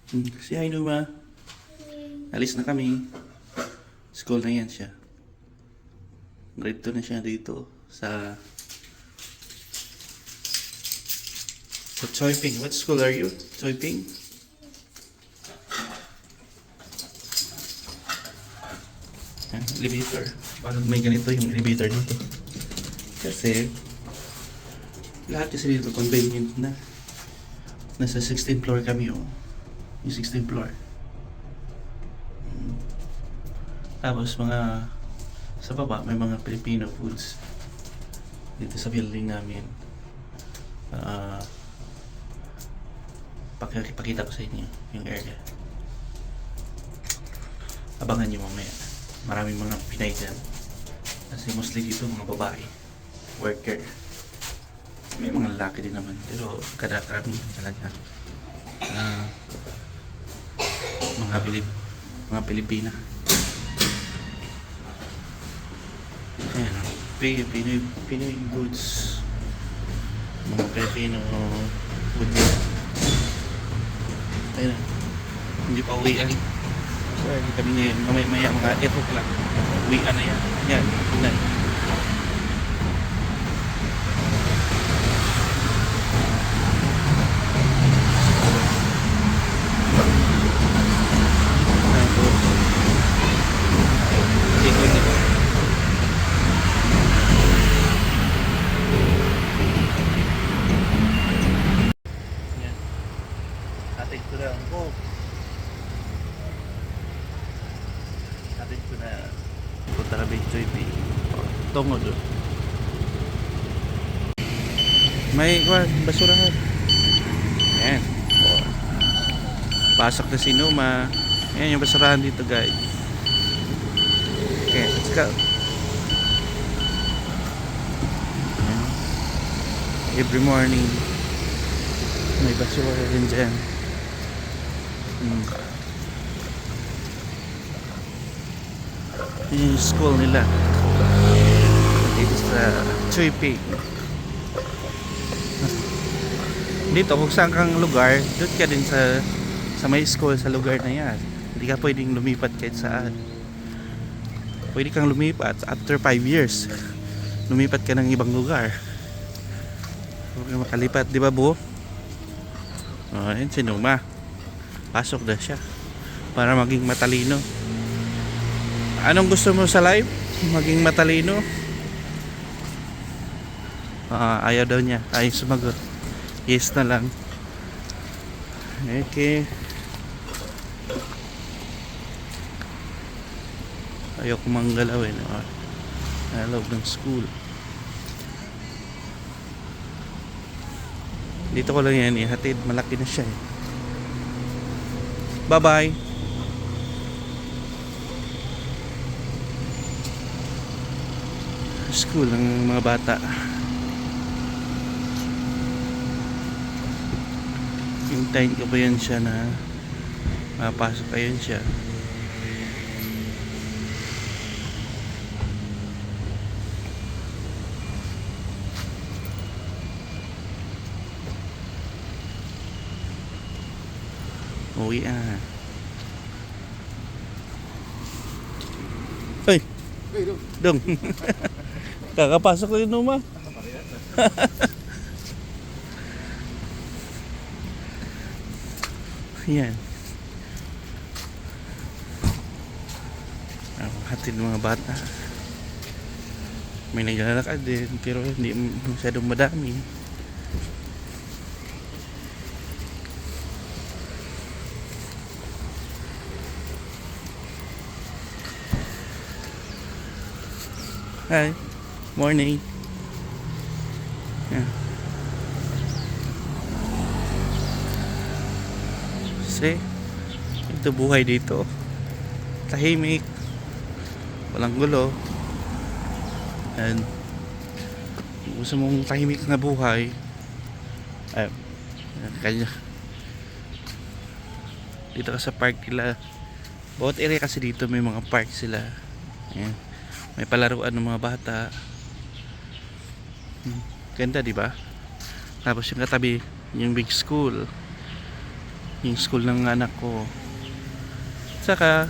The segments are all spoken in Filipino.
Si Ainuma, alis na kami. School na yan siya. Grade 2 na siya dito sa Choiping. What school are you? Choiping? Elevator. Parang may ganito yung elevator dito. Kasi lahat kasi dito convenient na. Nasa 16th floor kami oh. Yung 16th floor. Tapos sa baba may mga Filipino foods dito sa building namin. Pakita ko sa inyo yung area. Abangan nyo mamaya. Maraming mga Pinay dyan. Kasi mostly dito mga babae. Worker. May mga lalaki din naman. Pero karamihan talaga. Mga Pilipina. Ayan. Pinoy goods. Mga Filipino food yan. Ayan. Hindi pa uwian. So, kami ngayon, mamaya mga 8 o'clock. Uwian na yan. Yan. Yan. Atin ko na ako. Atin ko na punta na Big Joyping. Tungod doon. May basurahan. Ayan. Pasok na si Numa. Ayan yung basurahan dito guys. Okay, let's go. Ayan. Every morning may basura rin dyan. Yung school nila dito sa Choiping. Dito kung saan kang lugar, doon ka din sa may school sa lugar na yan. Hindi ka pwedeng lumipat kahit saan. Pwede kang lumipat after 5 years. Lumipat ka ng ibang lugar. Huwag ka makalipat, di ba bu? Ayan si Numa. Pasok na siya para maging matalino. Anong gusto mo sa life? Maging matalino? Ayaw daw niya. Ayaw sumagot. Yes na lang. Okay. Ayaw kumang galawin. Loob ng school. Dito ko lang yan ihatid. Malaki na siya eh. Bye bye. School ng mga bata. Hintayin ko pa yan siya na mapasok ayun siya. Uwi Hey, dong. Kakapasok ko yung Numa. Yan. Hatid ng mga bata. May naglalakad din pero hindi masyadong madami. Hi. Morning. Yeah. See? Ito buhay dito. Tahimik. Walang gulo. And kung gusto mong tahimik na buhay, kanya. Dito ka sa park nila. Bawat area kasi dito may mga park sila. Ayan. May palaruan ng mga bata. Ganda, di ba? Tapos yung katabi, yung big school. yung school ng anak ko. Saka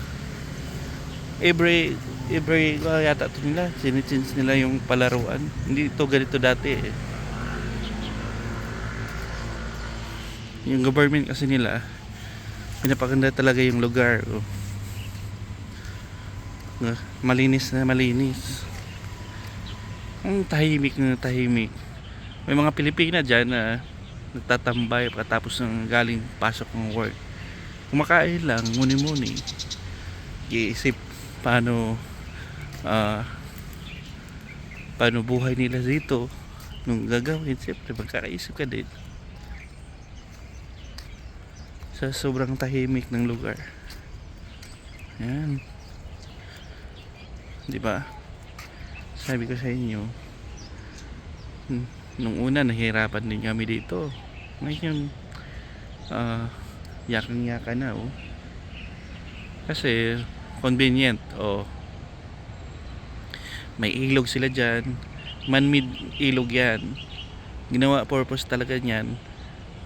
every yata ito nila, sinichange nila yung palaruan. Hindi ito ganito dati eh. Yung government kasi nila, pinapaganda talaga yung lugar. Oh. Malinis na malinis. Ang tahimik na tahimik. May mga Pilipina dyan na nagtatambay pagkatapos ng galing pasok ng work. Kumakain lang, muni-muni. Iisip paano paano buhay nila dito. Nung gagawin, siyempre magkakaisip ka din. Sa sobrang tahimik ng lugar. Yan. Di ba? Sabi ko sa inyo, nung una nahihirapan din kami dito. Ngayon, yakang-yaka na oh. Kasi convenient oh. May ilog sila dyan. Man-made ilog yan. Ginawa purpose talaga niyan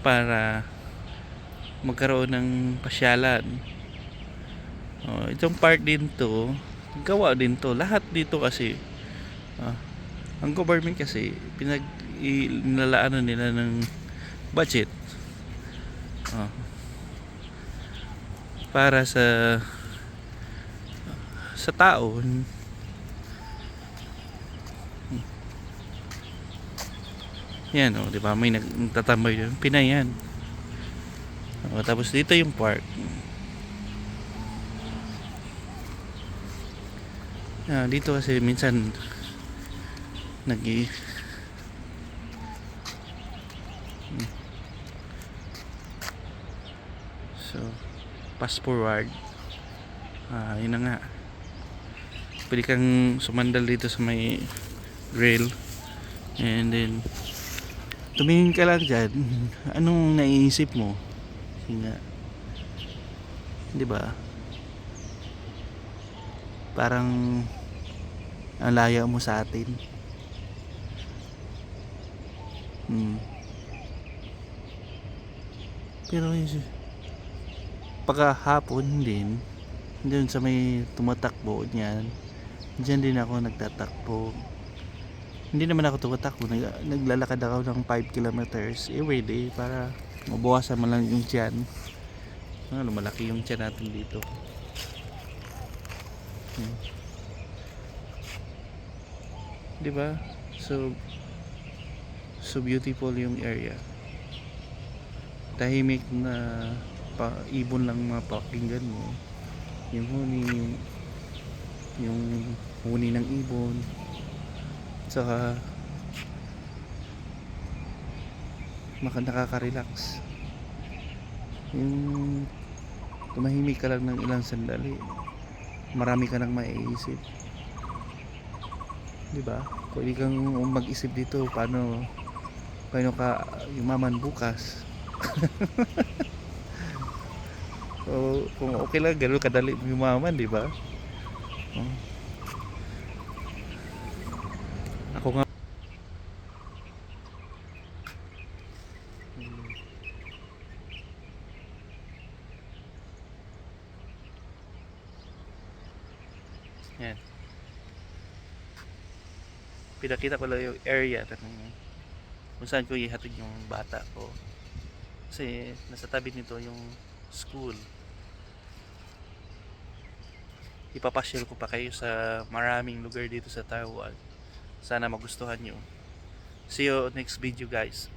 para magkaroon ng pasyalan. Oh, itong part din to, gawa din to. Lahat dito kasi ang government kasi nilalaanan nila ng budget para sa tao. Yan oh, 'di ba? May nagtatambay doon. Pinay yan. Tapos dito yung park. Dito kasi minsan so fast forward. Yun na nga. Pwede kang sumandal dito sa may grill. And then tumingin ka lang dyan. Anong naiisip mo? Nga, di ba? Parang ang layo mo sa atin. Pero pagkahapon din, doon sa may tumatakbo niyan, diyan din ako nagtatakbo. Hindi naman ako tumatakbo, naglalakad ako ng 5 kilometers every day para mabawasan man lang yung tiyan. Lumalaki yung tiyan natin dito. Diba? So beautiful yung area. Tahimik na ibon lang mapakinggan mo. Yung huni ng ibon. Saka nakaka-relax. Yung tumahimik ka lang ng ilang sandali, marami ka nang maiisip. Diba? Pwede kang mag-isip dito paano ka yumaman bukas. So, kung okay lang, gano'n kadali yumaman, diba? Ako nga yan. Pinakita ko lang yung area kung saan ko ihatid yung bata ko. Kasi nasa tabi nito yung school. Ipapasyal ko pa kayo sa maraming lugar dito sa Taiwan. Sana magustuhan nyo. See you next video guys.